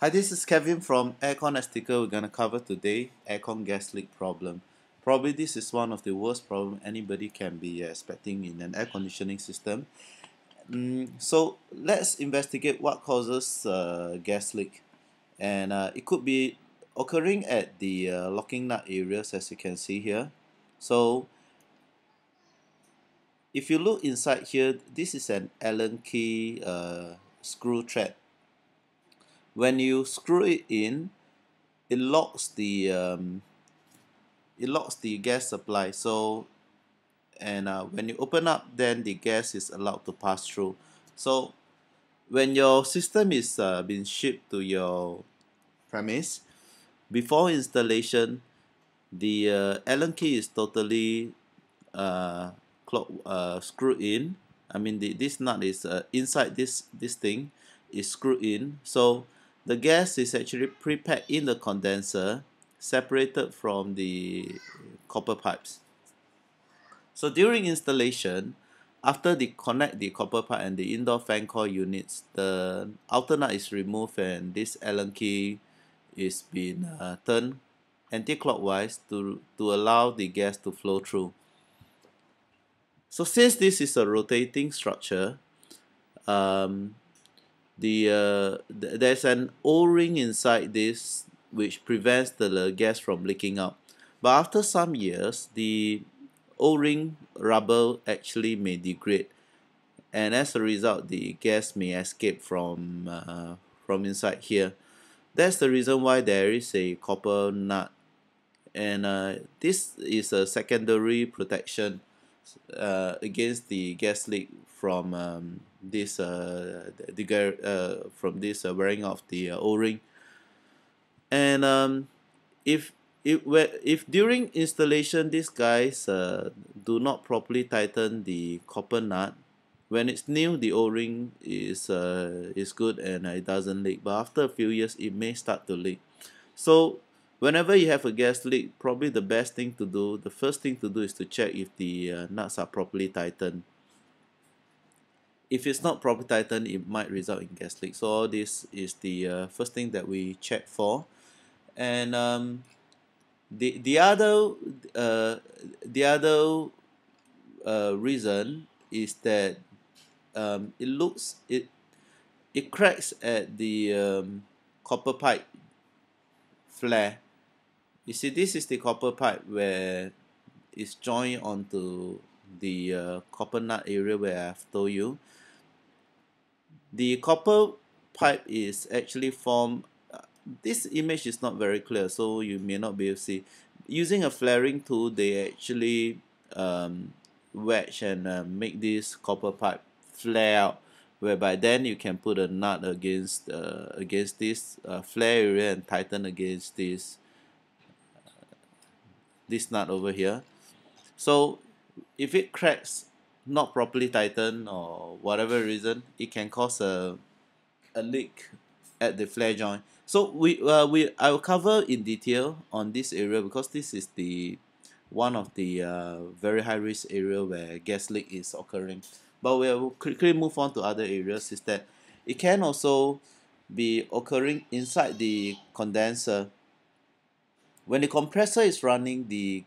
Hi, this is Kevin from Aircon Sticker. We're gonna cover today aircon gas leak problem. Probably this is one of the worst problem anybody can be expecting in an air conditioning system. So let's investigate what causes gas leak, and it could be occurring at the locking nut areas, as you can see here. So if you look inside here, this is an Allen key screw thread. When you screw it in, it locks the gas supply. So and when you open up, then the gas is allowed to pass through. So when your system is being shipped to your premise, before installation, the Allen key is totally uh, screwed in. I mean, this nut is inside this thing is screwed in. So the gas is actually pre-packed in the condenser, separated from the copper pipes. So during installation, after they connect the copper pipe and the indoor fan coil units, the outer nut is removed and this Allen key is being turned anti-clockwise to allow the gas to flow through. So since this is a rotating structure, um, there's an O-ring inside this which prevents the gas from leaking out. But after some years, the O-ring rubber actually may degrade, and as a result, the gas may escape from inside here. That's the reason why there is a copper nut, and this is a secondary protection against the gas leak from from this wearing of the O-ring. And if during installation these guys do not properly tighten the copper nut, when it's new the O-ring is good and it doesn't leak, but after a few years it may start to leak. So whenever you have a gas leak, probably the best thing to do, the first thing to do, is to check if the nuts are properly tightened. If it's not properly tightened, it might result in gas leak. So all this is the first thing that we check for. And the other uh, the other reason is that it cracks at the copper pipe flare. You see, this is the copper pipe where it's joined onto the copper nut area where I've told you. The copper pipe is actually formed. This image is not very clear, so you may not be able to see. Using a flaring tool, they actually wedge and make this copper pipe flare out, whereby then you can put a nut against this flare area and tighten against this nut over here. So if it cracks, not properly tightened or whatever reason, it can cause a leak at the flare joint. So I will cover in detail on this area because this is the one of the very high risk area where gas leak is occurring. But we will quickly move on to other areas. Is that it can also be occurring inside the condenser. When the compressor is running, the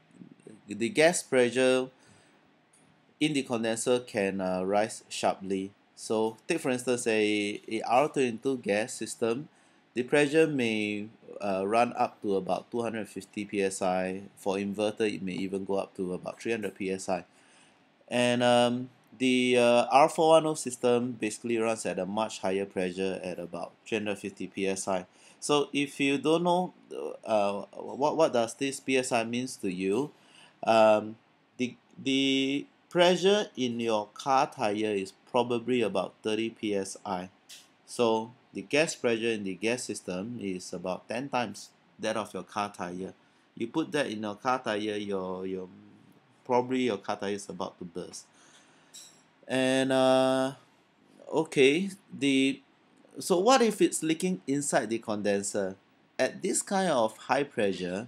gas pressure in the condenser can rise sharply. So take for instance a R22 gas system, the pressure may run up to about 250 psi. For inverter, it may even go up to about 300 psi. And the R410 system basically runs at a much higher pressure at about 350 psi. So if you don't know what does this psi means to you, the pressure in your car tire is probably about 30 psi. So the gas pressure in the gas system is about 10 times that of your car tire. You put that in your car tire, your probably your car tire is about to burst. And okay, the so what if it's leaking inside the condenser? At this kind of high pressure,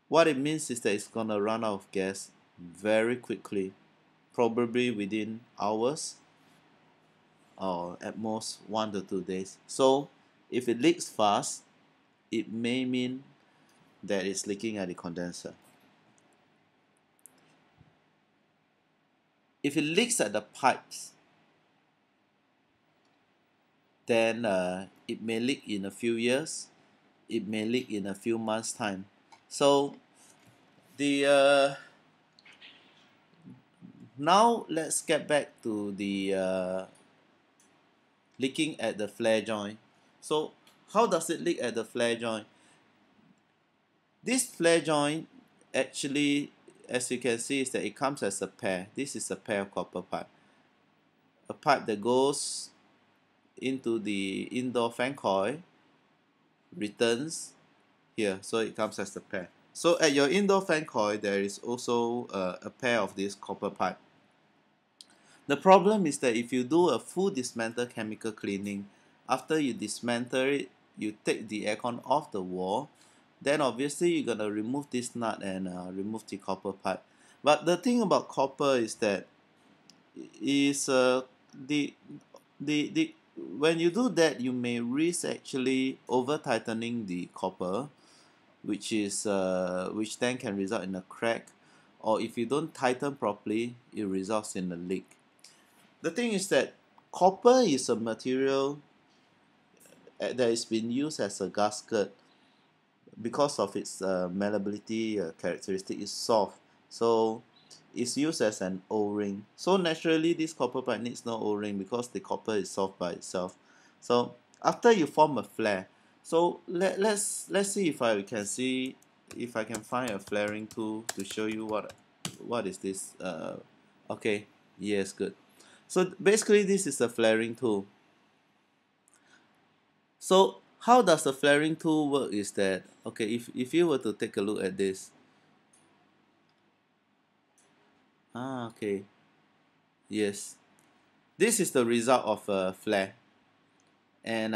what it means is that it's gonna run out of gas very quickly, probably within hours or at most 1 to 2 days. So If it leaks fast, it may mean that it's leaking at the condenser. If it leaks at the pipes, then it may leak in a few years, it may leak in a few months' time. So the now let's get back to the leaking at the flare joint. So how does it leak at the flare joint? This flare joint actually, as you can see, is that it comes as a pair. This is a pair of copper pipe. A pipe that goes into the indoor fan coil, returns here, so it comes as a pair. So at your indoor fan coil, there is also a pair of this copper pipe. The problem is that if you do a full dismantle chemical cleaning, after you dismantle it, you take the aircon off the wall, then obviously you're gonna remove this nut and remove the copper pipe. But the thing about copper is that is the when you do that, you may risk actually over tightening the copper, which then can result in a crack, or if you don't tighten properly, it results in a leak. The thing is that copper is a material that is been used as a gasket because of its malleability characteristic. Is soft, so it's used as an O-ring. So naturally this copper pipe needs no O-ring because the copper is soft by itself. So after you form a flare, so let's see if I can find a flaring tool to show you what is this. Okay, yes, good. So basically this is a flaring tool. So how does the flaring tool work is that, okay, if you were to take a look at this, okay, yes, this is the result of a flare. And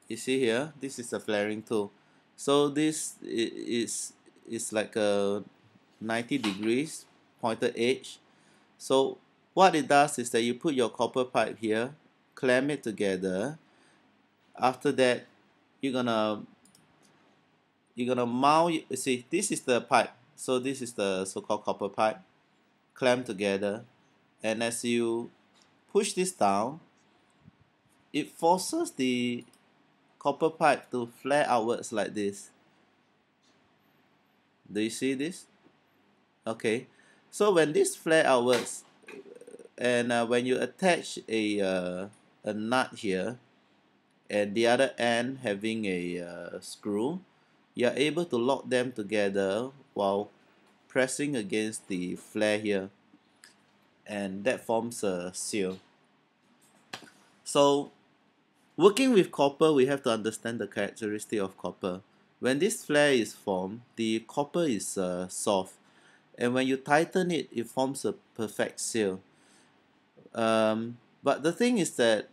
you see here, this is a flaring tool. So this is like a 90 degrees pointed edge. So what it does is that you put your copper pipe here, clamp it together. After that, you're gonna mount. You see, this is the pipe. So this is the so-called copper pipe, clamped together. And as you push this down, it forces the copper pipe to flare outwards like this. Do you see this? Okay. So when this flare outwards, and when you attach a nut here, and the other end having a screw, you are able to lock them together while pressing against the flare here, and that forms a seal. So working with copper, we have to understand the characteristic of copper. When this flare is formed, the copper is soft, and when you tighten it, it forms a perfect seal. But the thing is that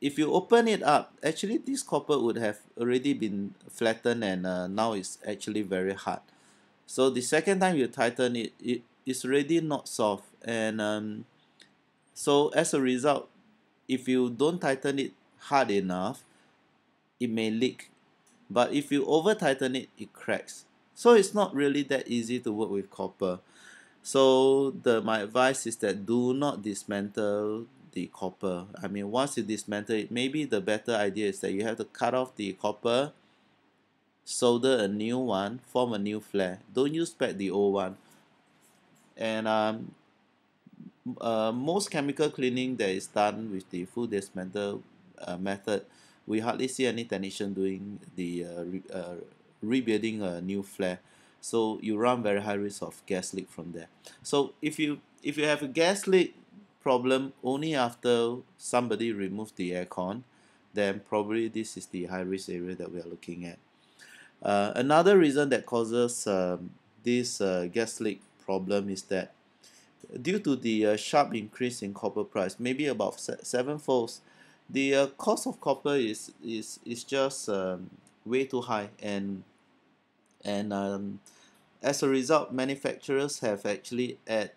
if you open it up, actually this copper would have already been flattened, and now it's actually very hard. So the second time you tighten it, it is already not soft, and so as a result, if you don't tighten it hard enough, it may leak. But if you over tighten it, it cracks. So it's not really that easy to work with copper. So my advice is that do not dismantle the copper. I mean, once you dismantle it, maybe the better idea is that you have to cut off the copper, solder a new one, form a new flare. Don't use back the old one. And most chemical cleaning that is done with the full dismantle method, we hardly see any technician doing the rebuilding a new flare. So you run very high risk of gas leak from there. So if you have a gas leak problem only after somebody removed the aircon, then probably this is the high risk area that we are looking at. Another reason that causes this gas leak problem is that due to the sharp increase in copper price, maybe about sevenfold, the cost of copper is just way too high, and as a result, manufacturers have actually added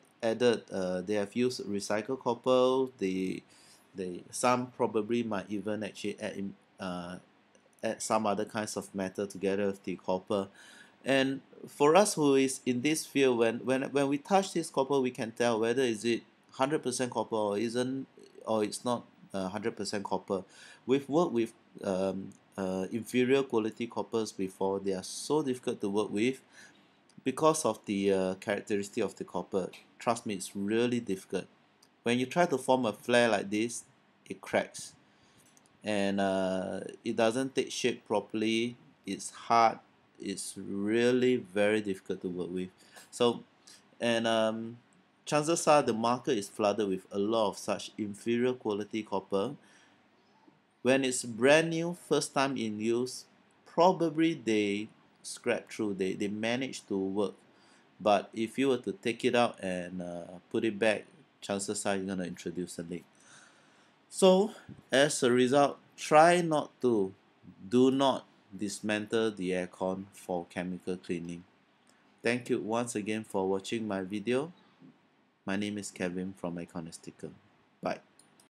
they have used recycled copper. Some probably might even actually add add some other kinds of metal together with the copper. And for us who is in this field, when we touch this copper, we can tell whether is it 100% copper or isn't, or it's not 100% copper. We've worked with inferior quality coppers before. They are so difficult to work with because of the characteristic of the copper. Trust me, it's really difficult. When you try to form a flare like this, it cracks, and it doesn't take shape properly. It's hard. It's really very difficult to work with. So, and chances are the market is flooded with a lot of such inferior quality copper. When it's brand new, first time in use, probably they scrap through, they manage to work. But if you were to take it out and put it back, chances are you're going to introduce a leak. So as a result, try not to, do not dismantle the aircon for chemical cleaning. Thank you once again for watching my video. My name is Kevin from Aircon Sticker. Bye.